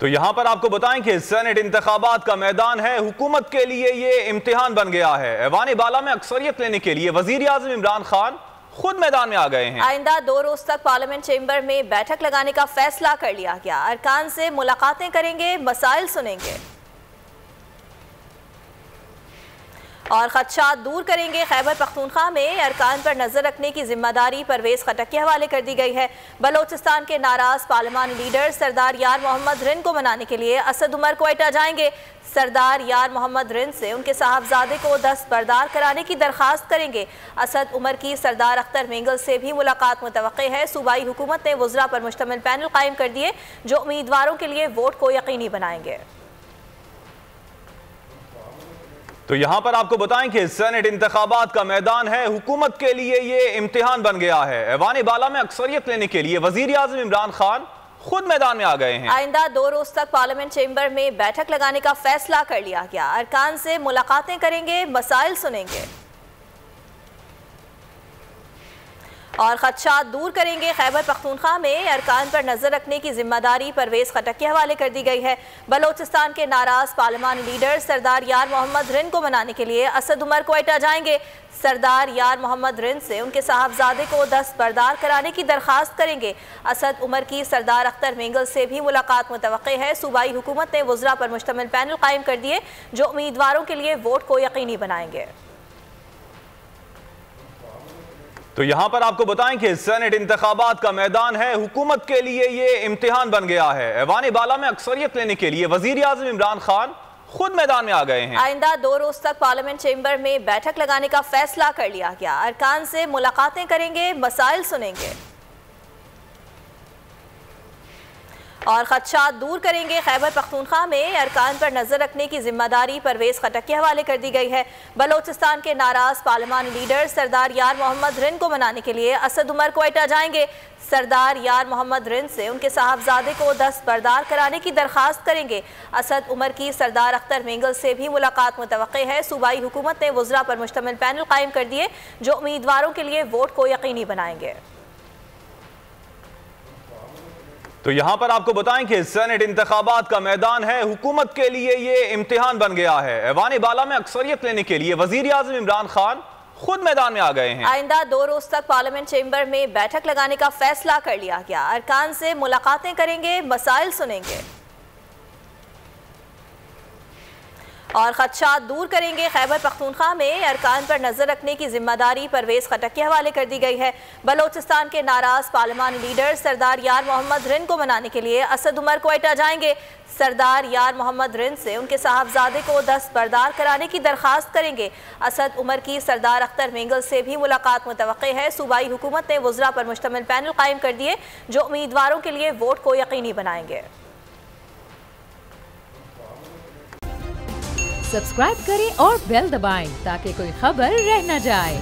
तो यहां पर आपको बताएं कि सेनेट इंतखाबात का मैदान है, हुकूमत के लिए ये इम्तिहान बन गया है। ऐवान बाला में अक्सरियत लेने के लिए वजीर आजम इमरान खान खुद मैदान में आ गए हैं। आइंदा 2 रोज तक पार्लियामेंट चेंबर में बैठक लगाने का फैसला कर लिया गया। अरकान से मुलाकातें करेंगे, मसाइल सुनेंगे और खदशात दूर करेंगे। खैबर पख्तूनख्वा में अरकान पर नजर रखने की जिम्मेदारी परवेज खटक के हवाले कर दी गई है। बलोचिस्तान के नाराज पार्लिमानी लीडर सरदार यार मोहम्मद रिन को मनाने के लिए असद उमर क्वेटा जाएंगे। सरदार यार मोहम्मद रिन से उनके साहबजादे को दस्तबरदार कराने की दरखास्त करेंगे। असद उमर की सरदार अख्तर मेंगल से भी मुलाकात मुतवक्के है। सूबाई हुकूमत ने वज़रा पर मुश्तमिल पैनल कायम कर दिए जो उम्मीदवारों के लिए वोट को यकीनी बनाएंगे। तो यहां पर आपको बताएं कि सेनेट इंतखाबात का मैदान है, हुकूमत के लिए ये इम्तिहान बन गया है। ऐवान बाला में अक्सरियत लेने के लिए वजीर आजम इमरान खान खुद मैदान में आ गए हैं। आइंदा 2 रोज तक पार्लियामेंट चेंबर में बैठक लगाने का फैसला कर लिया गया। अरकान से मुलाकातें करेंगे, मसाइल सुनेंगे और खदशात दूर करेंगे। खैबर पख्तूनख्वा में अरकान पर नजर रखने की जिम्मेदारी परवेज खटक के हवाले कर दी गई है। बलोचिस्तान के नाराज पार्लिमानी लीडर सरदार यार मोहम्मद रिन को मनाने के लिए असद उमर क्वेटा जाएंगे। सरदार यार मोहम्मद रिन से उनके साहबजादे को दस्तबरदार कराने की दरखास्त करेंगे। असद उमर की सरदार अख्तर मेंगल से भी मुलाकात मुतवक्के है। सूबाई हुकूमत ने वज़रा पर मुश्तमिल पैनल कायम कर दिए जो उम्मीदवारों के लिए वोट को यकीनी बनाएंगे। तो यहां पर आपको बताएं कि सेनेट इंतखाबात का मैदान है, हुकूमत के लिए ये इम्तिहान बन गया है। ऐवान बाला में अक्सरियत लेने के लिए वजीर आजम इमरान खान खुद मैदान में आ गए हैं। आइंदा 2 रोज तक पार्लियामेंट चेंबर में बैठक लगाने का फैसला कर लिया गया। अरकान से मुलाकातें करेंगे, मसाइल सुनेंगे और खदशात दूर करेंगे। खैबर पख्तूनख्वा में अरकान पर नजर रखने की जिम्मेदारी परवेज खटक के हवाले कर दी गई है। बलोचिस्तान के नाराज पार्लिमानी लीडर सरदार यार मोहम्मद रिन को मनाने के लिए असद उमर क्वेटा जाएंगे। सरदार यार मोहम्मद रिन से उनके साहबजादे को दस्तबरदार कराने की दरखास्त करेंगे। असद उमर की सरदार अख्तर मेंगल से भी मुलाकात मुतवक्के है। सूबाई हुकूमत ने वज़रा पर मुश्तमिल पैनल कायम कर दिए जो उम्मीदवारों के लिए वोट को यकीनी बनाएंगे। तो यहां पर आपको बताएं कि सेनेट इंतखाबात का मैदान है, हुकूमत के लिए ये इम्तिहान बन गया है। ऐवान बाला में अक्सरियत लेने के लिए वजीर आजम इमरान खान खुद मैदान में आ गए हैं। आइंदा 2 रोज तक पार्लियामेंट चेंबर में बैठक लगाने का फैसला कर लिया गया। अरकान से मुलाकातें करेंगे, मसाइल सुनेंगे और खदशात दूर करेंगे। खैबर पख्तूनख्वा में अरकान पर नजर रखने की जिम्मेदारी परवेज खटक के हवाले कर दी गई है। बलोचिस्तान के नाराज पार्लिमानी लीडर सरदार यार मोहम्मद रिन को मनाने के लिए असद उमर क्वेटा जाएंगे। सरदार यार मोहम्मद रिन से उनके साहबजादे को दस्तबरदार कराने की दरखास्त करेंगे। असद उमर की सरदार अख्तर मेंगल से भी मुलाकात मुतवक्के है। सूबाई हुकूमत ने वज़रा पर मुश्तमिल पैनल कायम कर दिए जो उम्मीदवारों के लिए वोट को यकीनी बनाएंगे। सब्सक्राइब करें और बेल दबाएं ताकि कोई खबर रह न जाए।